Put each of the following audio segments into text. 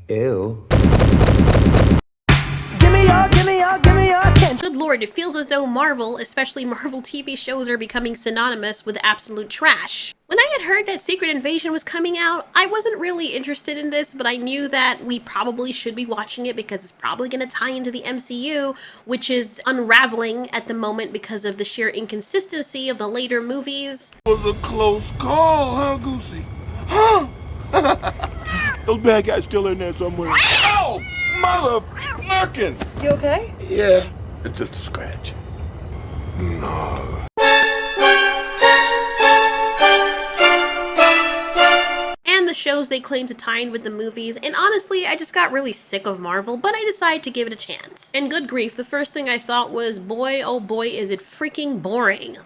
Ew. Give me your attention. Good lord, it feels as though Marvel, especially Marvel TV shows, are becoming synonymous with absolute trash. When I had heard that Secret Invasion was coming out, I wasn't really interested in this, but I knew that we probably should be watching it because it's probably going to tie into the MCU, which is unraveling at the moment because of the sheer inconsistency of the later movies. It was a close call, huh, Goosey? Huh? Those bad guys still in there somewhere. Oh, mother fucking! You okay? Yeah, it's just a scratch. No. And the shows they claim to tie in with the movies, and honestly, I just got really sick of Marvel, but I decided to give it a chance. And good grief, the first thing I thought was, boy, oh boy, is it freaking boring.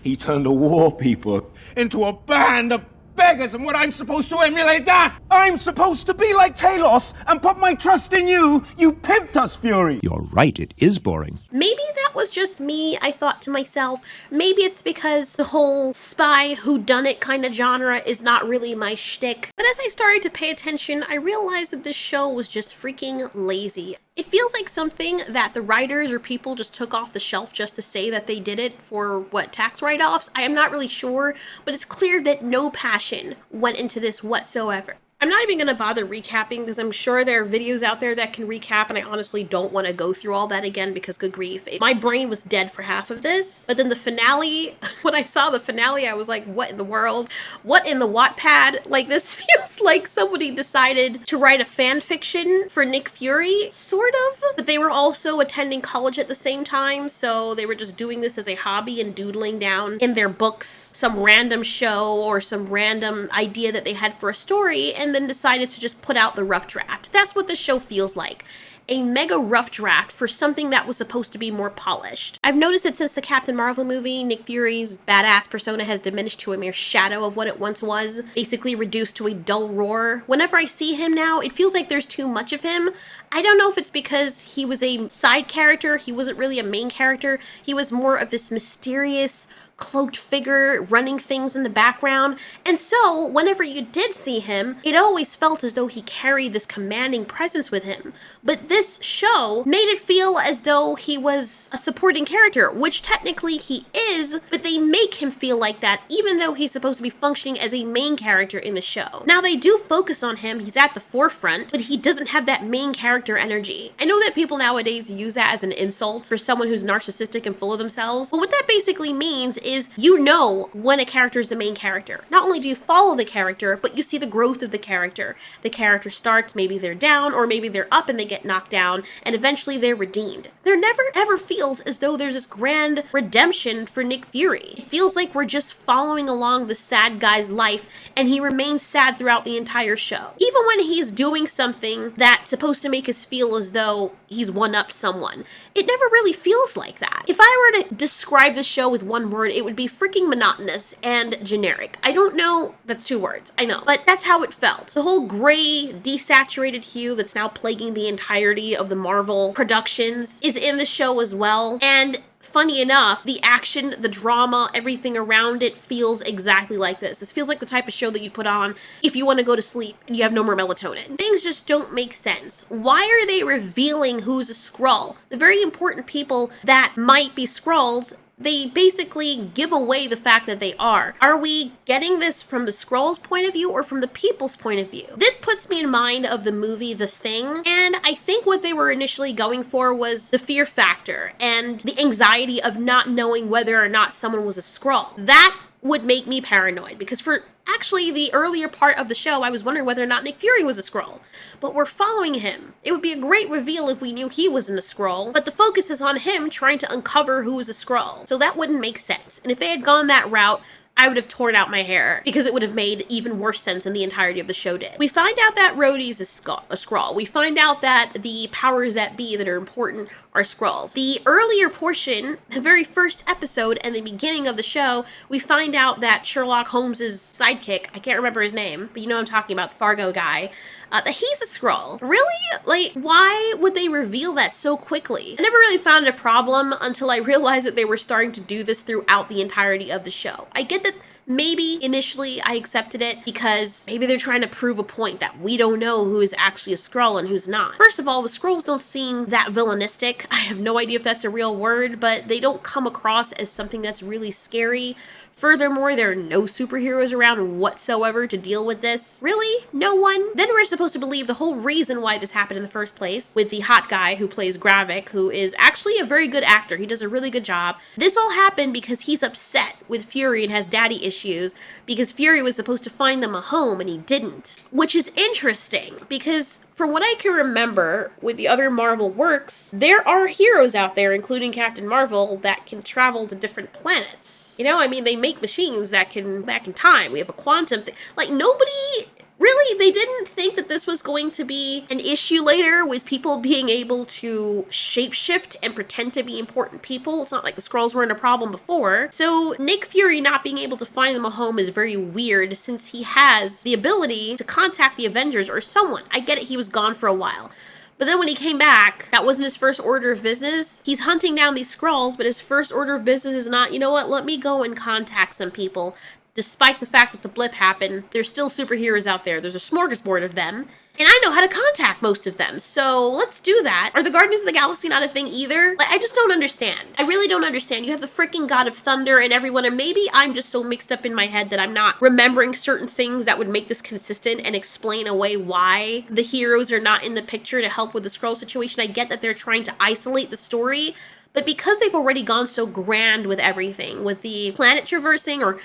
He turned the war people into a band of beggars, and what I'm supposed to emulate that? I'm supposed to be like Talos and put my trust in you. You pimped us, Fury. You're right, it is boring. Maybe that was just me, I thought to myself. Maybe it's because the whole spy whodunit kind of genre is not really my shtick. But as I started to pay attention, I realized that this show was just freaking lazy. It feels like something that the writers or people just took off the shelf just to say that they did it for, what, tax write-offs? I am not really sure, but it's clear that no passion went into this whatsoever. I'm not even going to bother recapping because I'm sure there are videos out there that can recap, and I honestly don't want to go through all that again because good grief. My brain was dead for half of this, but then the finale, when I saw the finale, I was like, what in the world? What in the Wattpad? Like, this feels like somebody decided to write a fan fiction for Nick Fury, sort of, but they were also attending college at the same time, so they were just doing this as a hobby and doodling down in their books some random show or some random idea that they had for a story, and then decided to just put out the rough draft. That's what this show feels like. A mega rough draft for something that was supposed to be more polished. I've noticed that since the Captain Marvel movie, Nick Fury's badass persona has diminished to a mere shadow of what it once was, basically reduced to a dull roar. Whenever I see him now, it feels like there's too much of him. I don't know if it's because he was a side character, he wasn't really a main character, he was more of this mysterious, cloaked figure running things in the background, and so whenever you did see him, it always felt as though he carried this commanding presence with him. But this show made it feel as though he was a supporting character, which technically he is, but they make him feel like that even though he's supposed to be functioning as a main character in the show. Now they do focus on him, he's at the forefront, but he doesn't have that main character energy. I know that people nowadays use that as an insult for someone who's narcissistic and full of themselves, but what that basically means is you know when a character is the main character. Not only do you follow the character, but you see the growth of the character. The character starts, maybe they're down, or maybe they're up and they get knocked down, and eventually they're redeemed. There never ever feels as though there's this grand redemption for Nick Fury. It feels like we're just following along the sad guy's life, and he remains sad throughout the entire show. Even when he's doing something that's supposed to make us feel as though he's one-upped someone, it never really feels like that. If I were to describe the show with one word, it would be freaking monotonous and generic. I don't know, that's 2 words, I know, but that's how it felt. The whole gray, desaturated hue that's now plaguing the entirety of the Marvel productions is in the show as well, and funny enough, the action, the drama, everything around it feels exactly like this. This feels like the type of show that you'd put on if you want to go to sleep and you have no more melatonin. Things just don't make sense. Why are they revealing who's a Skrull? The very important people that might be Skrulls, they basically give away the fact that they are. Are we getting this from the Skrulls' point of view or from the people's point of view? This puts me in mind of the movie The Thing, and I think what they were initially going for was the fear factor and the anxiety of not knowing whether or not someone was a Skrull. That would make me paranoid, because for actually the earlier part of the show, I was wondering whether or not Nick Fury was a Skrull. But we're following him. It would be a great reveal if we knew he wasn't a Skrull, but the focus is on him trying to uncover who is a Skrull. So that wouldn't make sense. And if they had gone that route, I would have torn out my hair because it would have made even worse sense than the entirety of the show did. We find out that Rhodey's a Skrull. We find out that the powers that be that are important are Skrulls. The earlier portion, the very first episode and the beginning of the show, we find out that Sherlock Holmes's sidekick, I can't remember his name, but you know what I'm talking about, the Fargo guy, that he's a Skrull. Really? Like, why would they reveal that so quickly? I never really found it a problem until I realized that they were starting to do this throughout the entirety of the show. I get that Maybe initially I accepted it because maybe they're trying to prove a point that we don't know who is actually a Skrull and who's not. First of all, the Skrulls don't seem that villainistic. I have no idea if that's a real word, but they don't come across as something that's really scary. Furthermore, there are no superheroes around whatsoever to deal with this. Really? No one? Then we're supposed to believe the whole reason why this happened in the first place with the hot guy who plays Gravik, who is actually a very good actor. He does a really good job. This all happened because he's upset with Fury and has daddy issues because Fury was supposed to find them a home and he didn't. Which is interesting because from what I can remember with the other Marvel works, there are heroes out there, including Captain Marvel, that can travel to different planets. You know, I mean, they make machines that can back in time. We have a quantum thing. Like, nobody... Really, they didn't think that this was going to be an issue later with people being able to shapeshift and pretend to be important people. It's not like the Skrulls weren't a problem before. So Nick Fury not being able to find them a home is very weird since he has the ability to contact the Avengers or someone. I get it, he was gone for a while. But then when he came back, that wasn't his first order of business. He's hunting down these Skrulls, but his first order of business is not, you know what, let me go and contact some people. Despite the fact that the blip happened, there's still superheroes out there. There's a smorgasbord of them. And I know how to contact most of them, so let's do that. Are the Guardians of the Galaxy not a thing either? Like, I just don't understand. I really don't understand. You have the freaking God of Thunder and everyone, and maybe I'm just so mixed up in my head that I'm not remembering certain things that would make this consistent and explain away why the heroes are not in the picture to help with the Skrull situation. I get that they're trying to isolate the story, but because they've already gone so grand with everything, with the planet traversing or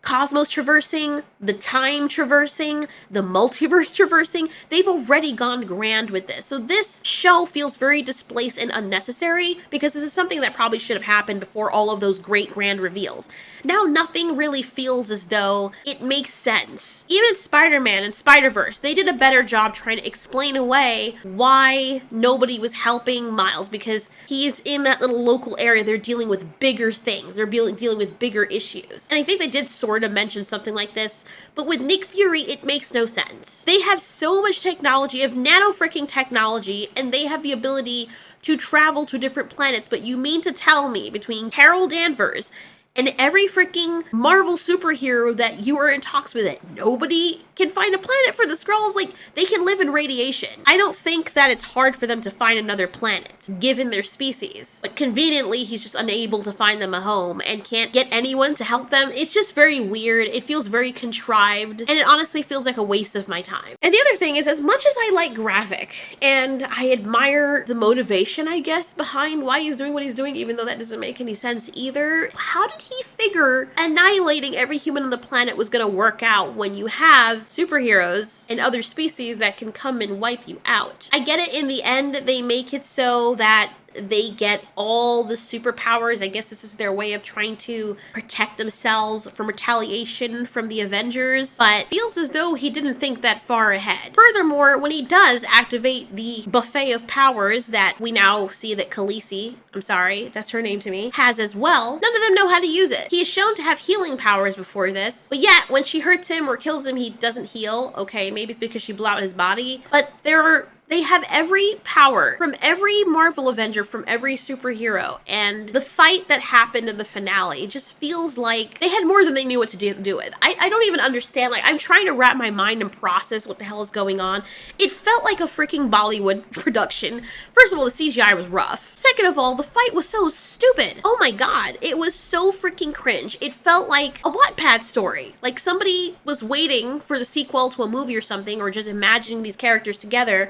cosmos traversing, the time traversing, the multiverse traversing, they've already gone grand with this. So this show feels very displaced and unnecessary because this is something that probably should have happened before all of those great grand reveals. Now nothing really feels as though it makes sense. Even Spider-Man and Spider-Verse, they did a better job trying to explain away why nobody was helping Miles because he's in that little local area. They're dealing with bigger things. They're dealing with bigger issues. And I think they did sort of mention something like this, but with Nick Fury, it makes no sense. They have so much technology, of nano-freaking technology, and they have the ability to travel to different planets, but you mean to tell me between Carol Danvers and every freaking Marvel superhero that you are in talks with it, nobody can find a planet for the Skrulls? Like, they can live in radiation. I don't think that it's hard for them to find another planet, given their species. But conveniently, he's just unable to find them a home and can't get anyone to help them. It's just very weird. It feels very contrived, and it honestly feels like a waste of my time. And the other thing is, as much as I like Gravik, and I admire the motivation, I guess, behind why he's doing what he's doing, even though that doesn't make any sense either, how did he figure annihilating every human on the planet was gonna work out when you have superheroes and other species that can come and wipe you out? I get it, in the end, they make it so that they get all the superpowers. I guess this is their way of trying to protect themselves from retaliation from the Avengers, but it feels as though he didn't think that far ahead. Furthermore, when he does activate the buffet of powers that we now see that Khaleesi, I'm sorry, that's her name to me, has as well, none of them know how to use it. He is shown to have healing powers before this, but yet when she hurts him or kills him, he doesn't heal. Okay, maybe it's because she blew out his body, but they have every power from every Marvel Avenger, from every superhero, and the fight that happened in the finale just feels like they had more than they knew what to do with. I don't even understand. Like, I'm trying to wrap my mind and process what the hell is going on. It felt like a freaking Bollywood production. First of all, the CGI was rough. Second of all, the fight was so stupid. Oh my god, it was so freaking cringe. It felt like a Wattpad story. Like somebody was waiting for the sequel to a movie or something, or just imagining these characters together,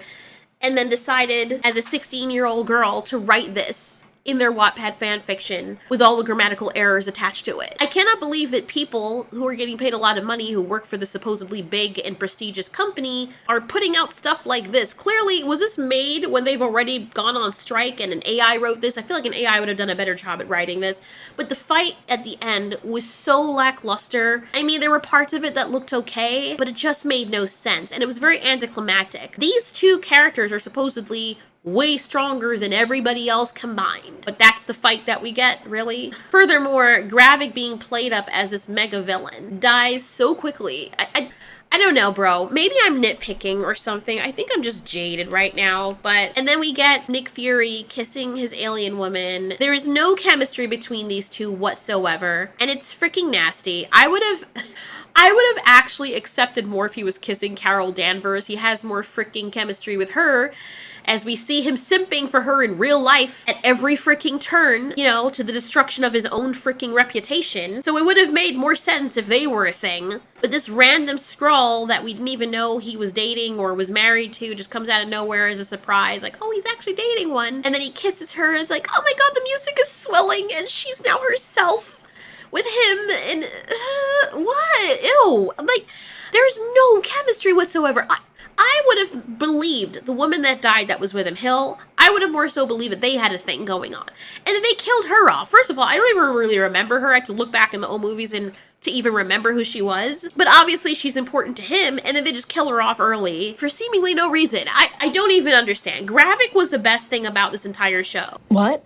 and then decided as a 16-year-old girl to write this in their Wattpad fanfiction with all the grammatical errors attached to it. I cannot believe that people who are getting paid a lot of money, who work for the supposedly big and prestigious company, are putting out stuff like this. Clearly, was this made when they've already gone on strike and an AI wrote this? I feel like an AI would have done a better job at writing this. But the fight at the end was so lackluster. I mean, there were parts of it that looked okay, but it just made no sense, and it was very anticlimactic. These two characters are supposedly way stronger than everybody else combined, but that's the fight that we get, really? Furthermore, Gravik being played up as this mega villain dies so quickly. I don't know, bro. Maybe I'm nitpicking or something. I think I'm just jaded right now, but... And then we get Nick Fury kissing his alien woman. There is no chemistry between these two whatsoever, and it's freaking nasty. I would have actually accepted more if he was kissing Carol Danvers. He has more freaking chemistry with her, as we see him simping for her in real life at every freaking turn, you know, to the destruction of his own freaking reputation. So it would have made more sense if they were a thing. But this random Skrull that we didn't even know he was dating or was married to just comes out of nowhere as a surprise, like, oh, he's actually dating one. And then he kisses her, is like, oh my god, the music is swelling and she's now herself with him, and what? Ew. Like, there's no chemistry whatsoever. I would have believed the woman that died that was with him, Hill, I would have more so believed that they had a thing going on. And then they killed her off. First of all, I don't even really remember her. I had to look back in the old movies and to even remember who she was. But obviously she's important to him, and then they just kill her off early for seemingly no reason. I don't even understand. Gravik was the best thing about this entire show. What?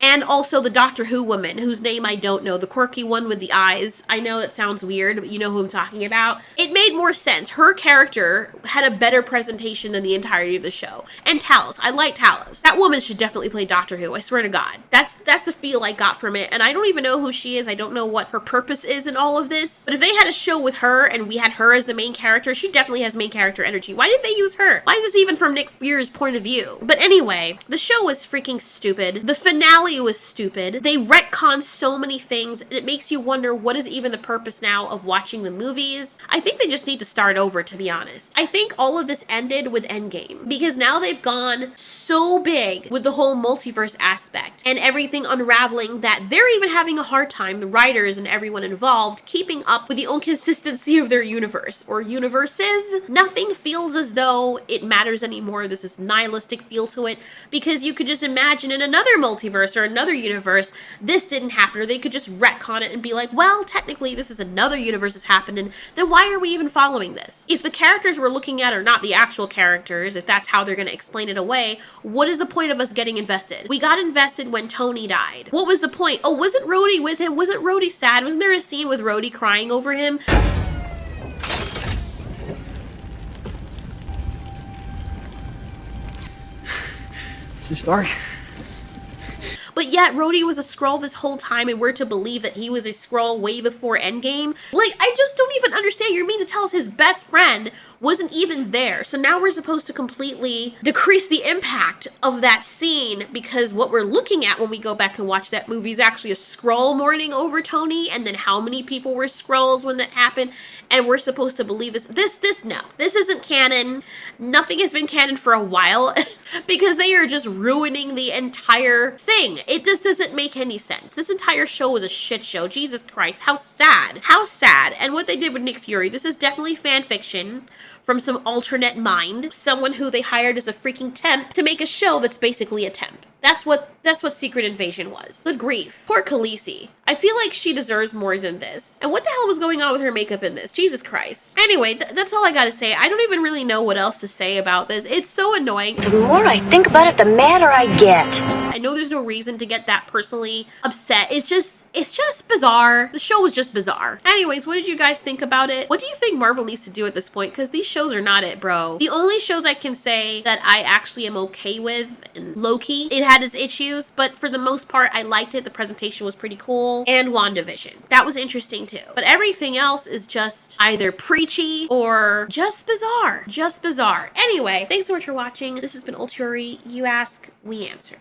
And also the Doctor Who woman, whose name I don't know, the quirky one with the eyes. I know that sounds weird, but you know who I'm talking about. It made more sense. Her character had a better presentation than the entirety of the show. And Talos, I like Talos. That woman should definitely play Doctor Who, I swear to God. That's the feel I got from it, and I don't even know who she is. I don't know what her purpose is in all of this. But if they had a show with her and we had her as the main character, she definitely has main character energy. Why did they use her? Why is this even from Nick Fury's point of view? But anyway, the show was freaking stupid. The finale was stupid. They retconned so many things, and it makes you wonder what is even the purpose now of watching the movies. I think they just need to start over, to be honest. I think all of this ended with Endgame, because now they've gone so big with the whole multiverse aspect and everything unraveling that they're even having a hard time, the writers and everyone involved, keeping up with the inconsistency of their universe or universes. Nothing feels as though it matters anymore. This is nihilistic feel to it, because you could just imagine in another multiverse or another universe this didn't happen, or they could just retcon it and be like, well, technically this is another universe that's happened, and then why are we even following this? If the characters we're looking at are not the actual characters, if that's how they're going to explain it away, what is the point of us getting invested? We got invested when Tony died. What was the point? Oh, wasn't Rhodey with him? Wasn't Rhodey sad? Wasn't there a scene with Rhodey crying over him? Is this dark? But yet Rhodey was a Skrull this whole time, and we're to believe that he was a Skrull way before Endgame. Like, I just don't even understand. You mean to tell us his best friend wasn't even there? So now we're supposed to completely decrease the impact of that scene, because what we're looking at when we go back and watch that movie is actually a Skrull mourning over Tony, and then how many people were Skrulls when that happened, and we're supposed to believe this. No. This isn't canon. Nothing has been canon for a while, because they are just ruining the entire thing. It just doesn't make any sense. This entire show was a shit show. Jesus Christ, how sad. How sad. And what they did with Nick Fury, this is definitely fan fiction from some alternate mind. Someone who they hired as a freaking temp to make a show that's basically a temp. That's what Secret Invasion was. Good grief. Poor Khaleesi. I feel like she deserves more than this. And what the hell was going on with her makeup in this? Jesus Christ. Anyway, that's all I gotta say. I don't even really know what else to say about this. It's so annoying. The more I think about it, the madder I get. I know there's no reason to get that personally upset. It's just bizarre. The show was just bizarre. Anyways, what did you guys think about it? What do you think Marvel needs to do at this point? Because these shows are not it, bro. The only shows I can say that I actually am okay with, and Loki, it had its issues, but for the most part, I liked it. The presentation was pretty cool. And WandaVision. That was interesting too. But everything else is just either preachy or just bizarre. Just bizarre. Anyway, thanks so much for watching. This has been Ulturi. You ask, we answer.